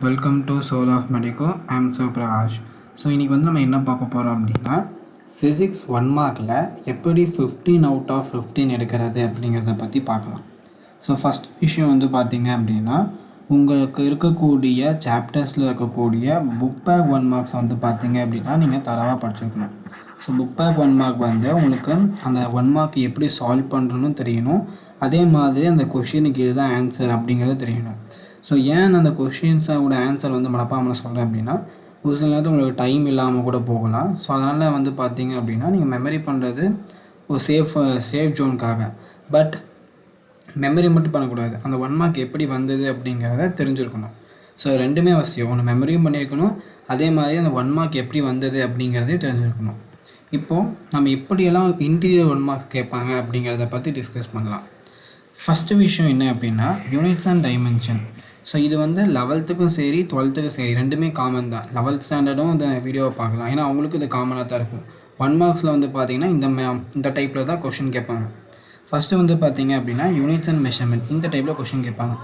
Welcome to soul of medico. I'm Sivaprakash. So இன்றைக்கி வந்து நம்ம என்ன பார்க்க போகிறோம் அப்படின்னா, ஃபிசிக்ஸ் 1 மார்க்கில் எப்படி 15 அவுட் ஆஃப் 15 எடுக்கிறது அப்படிங்கிறத பற்றி பார்க்கலாம். ஸோ ஃபஸ்ட் விஷயம் வந்து பார்த்திங்க அப்படின்னா, உங்களுக்கு இருக்கக்கூடிய சாப்டர்ஸில் இருக்கக்கூடிய புக் பேக் 1 மார்க்ஸ் வந்து பார்த்திங்க அப்படின்னா நீங்கள் தரவாக படிச்சிருக்கணும். ஸோ புக் பேக் 1 மார்க் வந்து உங்களுக்கு அந்த 1 மார்க் எப்படி சால்வ் பண்ணுறதுன்னு தெரியணும். அதே மாதிரி அந்த கொஷினுக்கு இதுதான் ஆன்சர் அப்படிங்கிறது தெரியணும். ஸோ ஏன் அந்த கொஷின்ஸோட ஆன்சர் வந்து மனப்பாடம் சொல்கிறேன் அப்படின்னா, ஒரு சில நேரத்தில் உங்களுக்கு டைம் இல்லாமல் கூட போகலாம். ஸோ அதனால் வந்து பார்த்திங்க அப்படின்னா நீங்கள் மெமரி பண்ணுறது ஒரு சேஃப் ஜோனுக்காக. பட் மெமரி மட்டும் பண்ணக்கூடாது, அந்த 1 மார்க் எப்படி வந்தது அப்படிங்கிறத தெரிஞ்சுருக்கணும். ஸோ ரெண்டுமே அவசியம். ஒன்று மெமரியும் பண்ணியிருக்கணும், அதே மாதிரி அந்த 1 மார்க் எப்படி வந்தது அப்படிங்கிறதையும் தெரிஞ்சுருக்கணும். இப்போது நம்ம எப்படியெல்லாம் இன்டீரியர் 1 மார்க்ஸ் கேட்பாங்க அப்படிங்கிறத பற்றி டிஸ்கஸ் பண்ணலாம். ஃபஸ்ட்டு விஷயம் என்ன அப்படின்னா, யூனிட்ஸ் அண்ட் டைமென்ஷன். ஸோ இது வந்து 11த்துக்கும் சரி 12த்துக்கும் சரி ரெண்டுமே காமன் தான். 11th ஸ்டாண்டர்டும் இந்த வீடியோவை பார்க்கலாம், ஏன்னா அவங்களுக்கு இது காமனாக தான் இருக்கும். 1 மார்க்ஸில் வந்து பார்த்திங்கன்னா இந்த டைப்பில் தான் கொஷின் கேட்பாங்க. ஃபஸ்ட்டு வந்து பார்த்திங்க அப்படின்னா யூனிட்ஸ் அண்ட் மெஷர்மெண்ட், இந்த டைப்பில் கொஷின் கேட்பாங்க.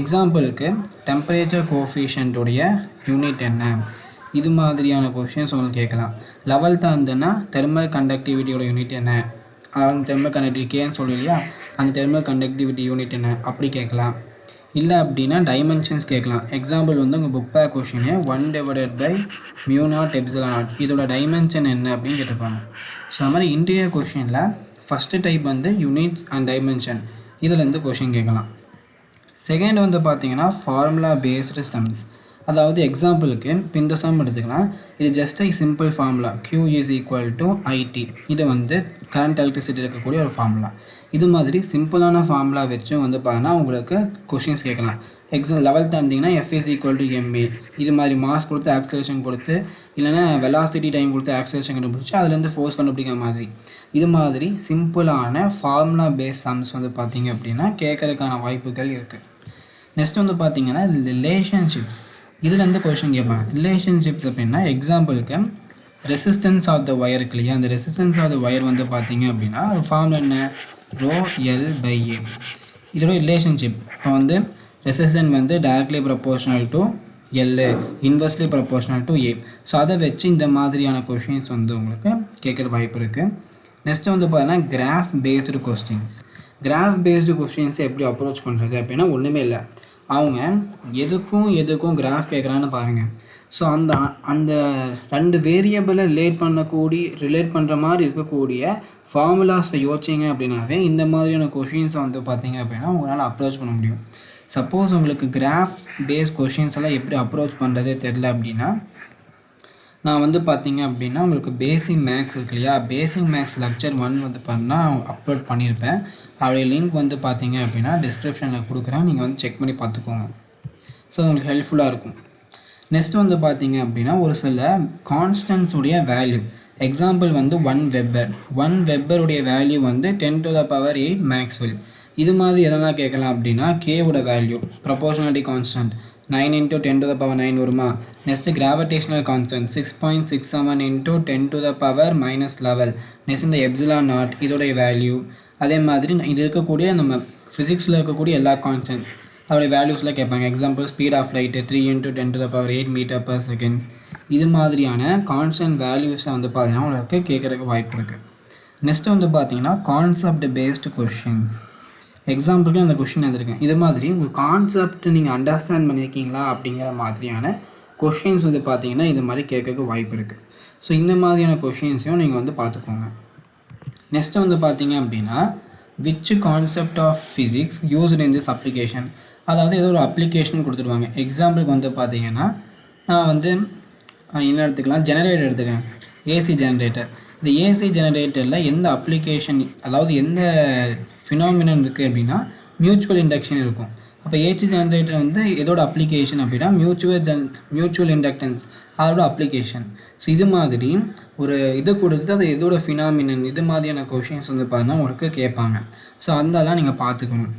எக்ஸாம்பிளுக்கு டெம்பரேச்சர் கோஎஃபிஷியன்ட்டுடைய யூனிட் என்ன, இது மாதிரியான கொஷின்ஸ் உங்களுக்கு கேட்கலாம். 11th இருந்ததுன்னா தெர்மல் கண்டக்டிவிட்டியோட யூனிட் என்ன, அந்த தெர்மல் கண்டக்டிவிட்டி கேன்னு சொல்லி இல்லையா, அந்த தெர்மல் கண்டக்டிவிட்டி யூனிட் என்ன அப்படி கேட்கலாம். இல்லை அப்படின்னா டைமென்ஷன்ஸ் கேட்கலாம். எக்ஸாம்பிள் வந்து உங்கள் புக் பேக் கொஷினே 1/μ0ε0 இதோட டைமென்ஷன் என்ன அப்படின்னு கேட்டிருப்பாங்க. ஸோ அது மாதிரி இன்டீரியர் கொஷினில் ஃபஸ்ட்டு டைப் வந்து யூனிட்ஸ் அண்ட் டைமென்ஷன், இதுலேருந்து கொஷின் கேட்கலாம். செகண்ட் வந்து பார்த்தீங்கன்னா ஃபார்முலா பேஸ்டு சம்ஸ். அதாவது எக்ஸாம்பிளுக்கு இப்போ இந்த சம் எடுத்துக்கலாம். இது just simple formula Q is equal to IT. இது வந்து கரண்ட் எலக்ட்ரிசிட்டி இருக்கக்கூடிய ஒரு ஃபார்முலா. இது மாதிரி சிம்பிளான ஃபார்முலா வச்சும் வந்து பார்த்தீங்கன்னா உங்களுக்கு கொஷின்ஸ் கேட்கலாம். 11th இருந்தீங்கன்னா F is equal to ma. இது மாதிரி மாஸ் கொடுத்து ஆக்சலேஷன் கொடுத்து, இல்லைனா வெலாசிட்டி டைம் கொடுத்து ஆக்சலேஷன் கண்டுபிடிச்சி அதுலேருந்து ஃபோர்ஸ் கண்டுபிடிக்கிற மாதிரி, இது மாதிரி சிம்பிளான ஃபார்முலா பேஸ் சம்ஸ் வந்து பார்த்தீங்க அப்படின்னா கேட்கறதுக்கான வாய்ப்புகள் இருக்குது. நெக்ஸ்ட் வந்து பார்த்தீங்கன்னா ரிலேஷன்ஷிப்ஸ், இதுலேருந்து கொஷின் கேட்பாங்க. ரிலேஷன்ஷிப்ஸ் அப்படின்னா எக்ஸாம்பிளுக்கு ரெசிஸ்டன்ஸ் ஆஃப் த ஒயர் இருக்கு இல்லையா, அந்த ரெசிஸ்டன்ஸ் ஆஃப் த ஒயர் வந்து பார்த்தீங்க அப்படின்னா அது ஃபார்முலா என்ன, ρL/A. இதோட ரிலேஷன்ஷிப் இப்போ வந்து ரெசிஸ்டன்ஸ் வந்து directly proportional to L, inversely proportional to A. So அதை வச்சு இந்த மாதிரியான கொஷின்ஸ் வந்து உங்களுக்கு கேட்குற வாய்ப்பு இருக்குது. நெக்ஸ்ட் வந்து பார்த்தீங்கன்னா graph based questions. Graph based questions எப்படி அப்ரோச் பண்ணுறது அப்படின்னா ஒன்றுமே இல்லை, அவங்க எதுக்கும் கிராஃப் கேட்குறான்னு பாருங்கள். ஸோ அந்த 2 வேரியபிளை ரிலேட் பண்ணுற மாதிரி இருக்கக்கூடிய ஃபார்முலாஸை யோசிச்சிங்க அப்படின்னாவே இந்த மாதிரியான கொஷின்ஸை வந்து பார்த்தீங்க அப்படின்னா உங்களால் அப்ரோச் பண்ண முடியும். சப்போஸ் உங்களுக்கு கிராஃப் பேஸ் கொஷின்ஸ் எல்லாம் எப்படி அப்ரோச் பண்ணுறதே தெரில அப்படின்னா, நான் வந்து பார்த்தீங்க அப்படின்னா உங்களுக்கு பேசிக் மேக்ஸ் இருக்கு இல்லையா, பேசிக் மேக்ஸ் லெக்சர் 1 வந்து பார்த்தீங்கன்னா அப்லோட் பண்ணியிருப்பேன். அவருடைய லிங்க் வந்து பார்த்தீங்க அப்படின்னா டிஸ்கிரிப்ஷனில் கொடுக்குறேன், நீங்கள் வந்து செக் பண்ணி பார்த்துக்கோங்க. ஸோ உங்களுக்கு ஹெல்ப்ஃபுல்லாக இருக்கும். நெக்ஸ்ட் வந்து பார்த்தீங்க அப்படின்னா ஒரு சில கான்ஸ்டன்ஸுடைய வேல்யூ. எக்ஸாம்பிள் வந்து 1 வெப்பருடைய வேல்யூ வந்து 10⁸ மேக்ஸ்வெல். இது மாதிரி எதெல்லாம் கேட்கலாம் அப்படின்னா கேவோட வேல்யூ, ப்ரொபோர்ஷனாலிட்டி கான்ஸ்டன்ட் 9 × 10⁻9 வருமா. Next gravitational constant 6.67 × 10⁻−11. நெக்ஸ்ட் இந்த எப்சிலான் நாட் இதோடைய வேல்யூ. அதே மாதிரி இது இருக்கக்கூடிய நம்ம ஃபிசிக்ஸில் இருக்கக்கூடிய எல்லா கான்ஸ்டன்ட் அதோடைய வேல்யூஸில் கேட்பாங்க. எக்ஸாம்பிள் ஸ்பீட் ஆஃப் லைட்டு 3 × 10⁸ மீட்டர்/செகண்ட்ஸ். இது மாதிரியான கான்ஸ்டன்ட் வேல்யூஸை வந்து பார்த்தீங்கன்னா உங்களுக்கு கேட்குறதுக்கு வாய்ப்பு இருக்குது. நெக்ஸ்ட் வந்து பார்த்தீங்கன்னா கான்செப்ட் பேஸ்டு கொஷின்ஸ். எக்ஸாம்பிளுக்கு அந்த கொஷின் எழுதிருக்கேன். இது மாதிரி உங்கள் கான்செப்ட் நீங்கள் அண்டர்ஸ்டாண்ட் பண்ணியிருக்கீங்களா அப்படிங்கிற மாதிரியான கொஷின்ஸ் வந்து பார்த்தீங்கன்னா இது மாதிரி கேட்கறதுக்கு வாய்ப்பு இருக்குது. ஸோ இந்த மாதிரியான கொஷின்ஸையும் நீங்கள் வந்து பார்த்துக்கோங்க. நெக்ஸ்ட்டு வந்து பார்த்தீங்க அப்படின்னா which concept of physics used in this application. அதாவது ஏதோ ஒரு அப்ளிகேஷன் கொடுத்துருவாங்க. எக்ஸாம்பிளுக்கு வந்து பார்த்தீங்கன்னா நான் வந்து என்ன எடுத்துக்கலாம், ஜெனரேட்டர் எடுத்துக்கிறேன், ஏசி ஜெனரேட்டர். இந்த ஏசி ஜெனரேட்டரில் எந்த அப்ளிகேஷன், அதாவது எந்த ஃபினாமினன் இருக்குது அப்படின்னா மியூச்சுவல் இண்டக்ஷன் இருக்கும். அப்போ ஏசி ஜெனரேட்டர் வந்து எதோட அப்ளிகேஷன் அப்படின்னா மியூச்சுவல் இண்டக்டன்ஸ் அதோட அப்ளிகேஷன். ஸோ இது மாதிரி ஒரு இது கொடுத்து அது எதோட ஃபினாமினன், இது மாதிரியான கொஷின்ஸ் வந்து பார்த்தீங்கன்னா உங்களுக்கு கேட்பாங்க. ஸோ அதெல்லாம் நீங்கள் பார்த்துக்கணும்.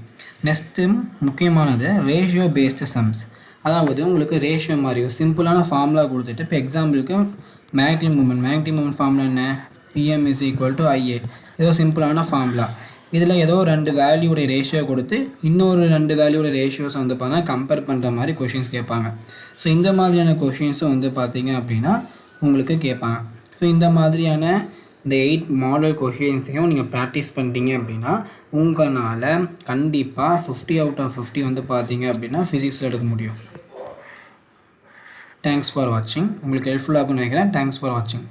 நெக்ஸ்ட்டு முக்கியமானது ரேஷியோ பேஸ்டு சம்ஸ். அதாவது உங்களுக்கு ரேஷியோ மாதிரியோ சிம்பிளான ஃபார்முலா கொடுத்துட்டு, இப்போ எக்ஸாம்பிளுக்கு மேக்னெட்டிக் மூமெண்ட் ஃபார்முலா என்ன, PM = IA. ஏதோ சிம்பிளான ஃபார்முலா. இதில் ஏதோ 2 வேல்யூடைய ரேஷியோ கொடுத்து இன்னொரு 2 வேல்யூட ரேஷியோஸ் வந்து பார்த்தீங்கன்னா கம்பேர் பண்ணுற மாதிரி கொஷின்ஸ் கேட்பாங்க. ஸோ இந்த மாதிரியான கொஷின்ஸும் வந்து பார்த்தீங்க அப்படின்னா உங்களுக்கு கேட்பாங்க. ஸோ இந்த மாதிரியான இந்த 8 மாடல் கொஷின்ஸையும் நீங்கள் ப்ராக்டிஸ் பண்ணிட்டீங்க அப்படின்னா உங்களால் கண்டிப்பாக 50 out of 50 வந்து பார்த்தீங்க அப்படின்னா ஃபிசிக்ஸில் எடுக்க முடியும். தேங்க்ஸ் ஃபார் வாட்சிங். உங்களுக்கு ஹெல்ப்ஃபுல்லாக இருக்கும்னு நினைக்கிறேன். தேங்க்ஸ் ஃபார் வாட்சிங்.